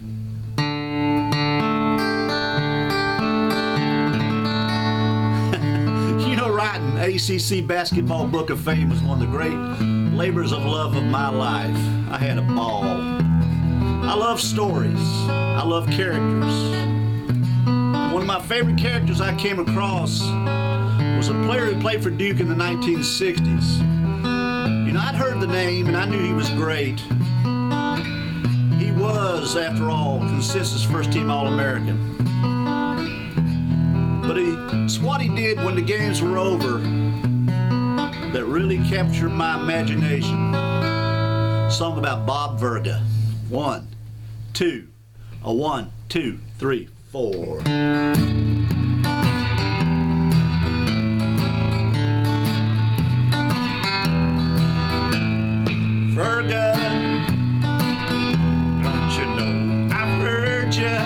You know, writing ACC Basketball Book of Fame was one of the great labors of love of my life. I had a ball. I love stories. I love characters. One of my favorite characters I came across was a player who played for Duke in the 1960s. You know, I'd heard the name and I knew he was great. He was, after all, consensus first-team All-American. But it's what he did when the games were over that really captured my imagination. A song about Bob Vergfa. 1, 2, 1, 2, 3, 4. Vergfa, don't you know I've heard ya?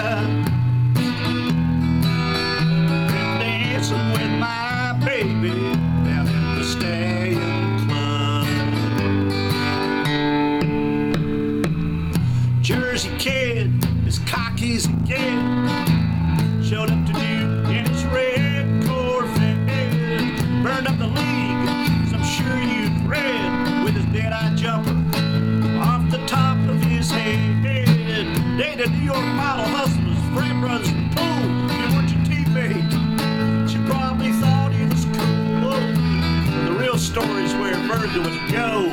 Been dancing with my baby down at the Stallion Club. Jersey kid, as cocky as he get, showed up to Duke in his red Corvette, burned up the league, as I'm sure you've read, with his dead-eye jumper off the top of his head. Dated New York model hustlers, frat brothers in the pool. You weren't your teammate. She probably thought he was cool. But the real story is where Vergfa would go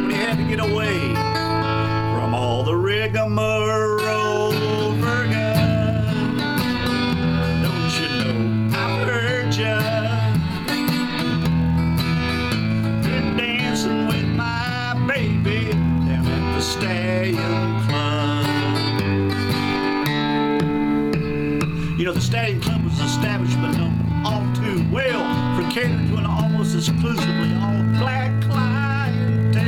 when he had to get away from all the rigmarole. Vergfa, don't you know I've heard ya? Been dancing with my baby down at the Stallion Club. You know, the Stallion Club was an establishment known all too well for catering to an almost exclusively all-black clientele.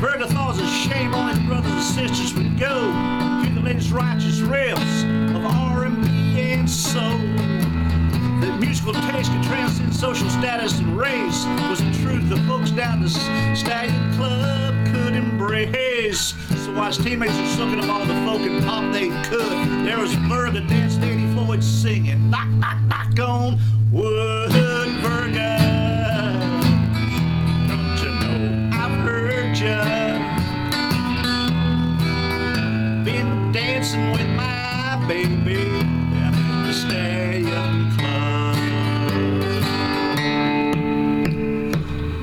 Vergfa thought it was a shame all his brothers and sisters would go through the latest righteous riffs of R&B and soul. That musical taste could transcend social status and race was the truth the folks down the Stallion Club could embrace. So while his teammates were soaking up all the folk and pop they could, there was Vergfa dancing Eddie Floyd singing, knock, knock, knock on wood. Vergfa, don't you know I've heard ya? Been dancing with my baby down at the Stallion Club.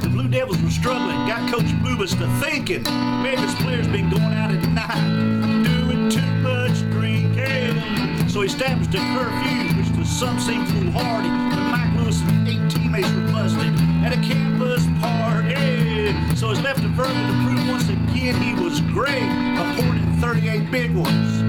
The Blue Devils were struggling, got Coach Bubas to thinking, maybe his players been going out at night, doing too much drinking. So he established a curfew, which to some seemed foolhardy, when Mike Lewis and 8 teammates were busted at a campus party. So it's left to Vergfa to prove once again he was great, appointed 38 big ones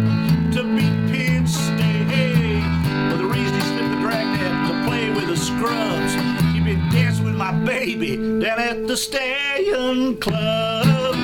to beat Penn State. But the reason he slipped the dragnet to play with the scrubs, he been dancing with my baby down at the Stallion Club.